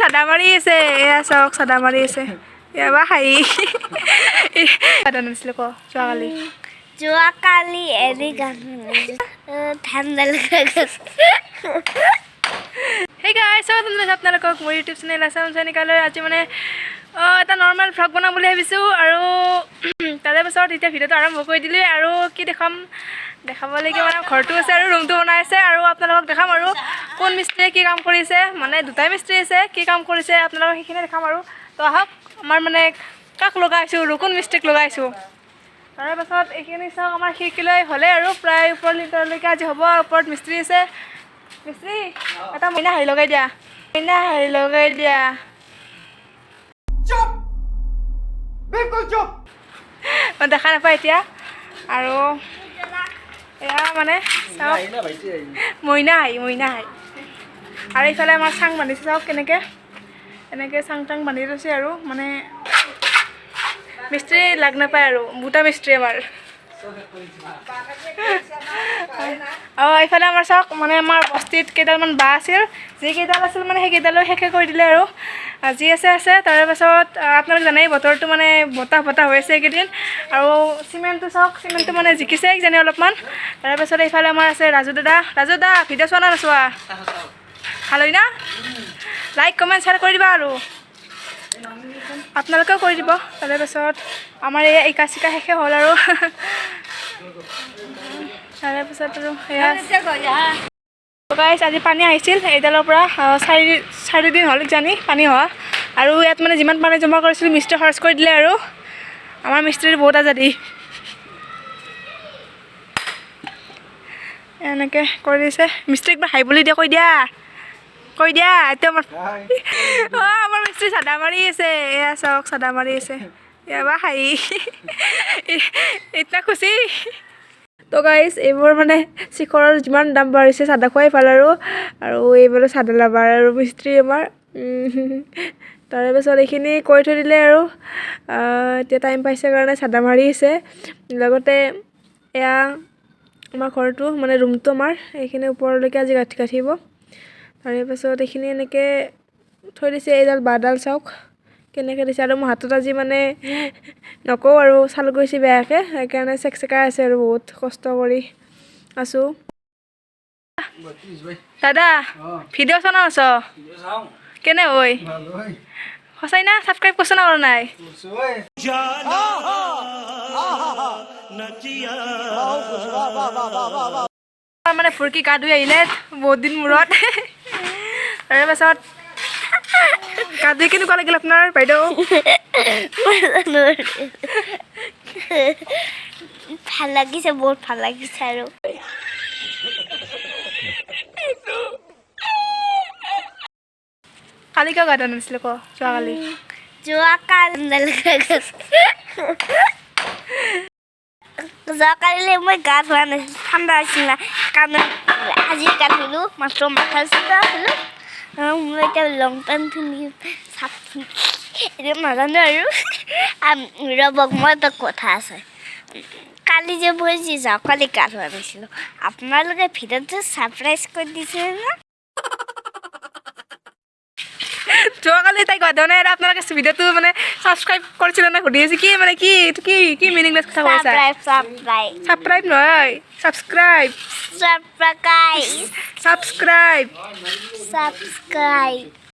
চাদা মাৰি আছে এয়া চাওক চাদা মাৰি আছে এবাৰ হাঁহি চাদা নাছিলে ক যোৱাকালি এৰি গান ঠাণ্ডা লাগা Hey guys, so আপোনালোকক মোৰ ইউটিউব চেনেল আছাম চায়ানিকালৈ আজি মানে এটা নৰ্মেল ভ্লগ বনাম বুলি ভাবিছোঁ আৰু তাৰে পাছত এতিয়া ভিডিঅ'টো আৰম্ভ কৰি দিলোঁ আৰু কি দেখাবলৈকে মানে ঘৰটো আছে আৰু ৰুমটো বনাই আছে আৰু আপোনালোকক দেখাম আৰু কোন মিস্ত্ৰীয়ে কি কাম কৰিছে মানে দুটাই মিস্ত্ৰী আছে কি কাম কৰিছে আপোনালোকক সেইখিনি দেখাম আৰু তো আহক আমাৰ মানে কাক লগাইছোঁ আৰু কোন মিস্ত্ৰীক লগাইছোঁ তাৰে পাছত এইখিনি চাওক আমাৰ খিৰিকীলৈ হ'লে আৰু প্ৰায় ওপৰ লিটাৰলৈকে আজি হ'ব ওপৰত মিস্ত্ৰী আছে মিস্ত্ৰী এটা মইনা হাঁহি লগাই দিয়া চুপ বিলকুল চুপ দেখা নাপায় এতিয়া আৰু এয়া মানে চাওক মইনা হাঁহি আৰু এইফালে আমাৰ চাং বান্ধিছে চাওক এনেকৈ চাং টাং বান্ধি লৈছে আৰু মানে মিস্ত্ৰী লাগ নাপায় আৰু বুটা মিস্ত্ৰী আমাৰ এইফালে আমাৰ চাওক মানে আমাৰ বস্তিত কেইডালমান বাঁহ আছিল যিকেইডাল আছিল মানে সেইকেইডালো শেষে কৰি দিলে আৰু যি আছে তাৰে পাছত আপোনালোক জানেই বতৰটো মানে বতাহ হৈ আছে এইকেইদিন আৰু চিমেণ্টটো চাওক চিমেণ্টটো মানে জিকিছে কিজানি অলপমান তাৰে পাছত এইফালে আমাৰ আছে ৰাজু দা ভিডিঅ' চোৱা না নচোৱা ভাল হয় না লাইক কমেণ্ট শ্বেয়াৰ কৰি দিবা আৰু আপোনালোকেও কৰি দিব তাৰে পাছত আমাৰ এই ইকা চিকা শেষে হ'ল আৰু তাৰে পাছত আৰু গাইছ আজি পানী আহিছিল এইডালৰ পৰা 4 দিন হ'ল জানি পানী হোৱা আৰু ইয়াত মানে যিমান পানী জমা কৰিছিলোঁ মিস্ত্ৰী খৰচ কৰি দিলে আৰু আমাৰ মিস্ত্ৰীৰ বহুত আজাদি এনেকৈ কৰি দিছে মিস্ত্ৰীক একবাৰ হাঁহি বুলি কৈ দিয়া এতিয়া আমাৰ মিস্ত্ৰী চাদা মাৰি আছে এয়া চাওক চাদা মাৰি আছে এবাৰ হাঁহি এতিয়া খুচি তো গাইছ এইবোৰ মানে শিখৰৰ যিমান দাম বাঢ়িছে চাদা খোৱাই ভাল আৰু এইবোৰ চাদা লাবাৰ আৰু মিস্ত্ৰী আমাৰ তাৰে পাছত এইখিনি কৰি থৈ দিলে আৰু এতিয়া টাইম পাইছে কাৰণে চাদা মাৰি আছে লগতে এয়া আমাৰ ঘৰটো মানে ৰুমটো আমাৰ এইখিনি ওপৰলৈকে আজি গাঁঠিব তাৰে পাছত এইখিনি এনেকৈ থৈ দিছে এইডাল বাঁহডাল চাওক কেনেকৈ দিছে আৰু মোৰ হাতত আজি মানে নকওঁ আৰু ছাল গৈছে বেয়াকৈ সেইকাৰণে চেকচেকাই আছে আৰু বহুত কষ্ট কৰি আছোঁ দাদা ভিডিঅ' চোৱা নাছ কেনে হয় সঁচাই না ছাবস্ক্ৰাইব কৰিছ না কৰা নাই মানে ফুৰকি গা ধুই আহিলে বহুত দিন মূৰত তাৰে পাছত গা ধুই কেনেকুৱা লাগিল আপোনাৰ বাইদেউ ভাল লাগিছে বহুত ভাল লাগিছে আৰু কালি কিয় গা ধোৱা নাছিলে ক যোৱাকালি মই গা ধোৱা নাছিলোঁ ঠাণ্ডা আছিল না কাৰণ আজি গা ধুলোঁ মাত্ৰ মাথা চিধা আছিলোঁ মই এতিয়া লং পেণ্ট পিন্ধি চাপ এতিয়া নাজানো আৰু ৰ'বক মই এটা কথা আছে কালি যে মই যোৱাকালি গা ধোৱা নাছিলোঁ আপোনালোকে ভিডিঅ'টো ছাৰপ্ৰাইজ কৰি দিছে না যোৱাকালি তাই গা ধোৱা নাই আৰু আপোনালোকে ভিডিঅ'টো মানে ছাবস্ক্ৰাইব কৰিছিলে নে সুধি আছে কি মানে কি মিনিংলেছ কথা কৈছা ছাবস্ক্ৰাইব নহয় ছাবস্ক্ৰাইব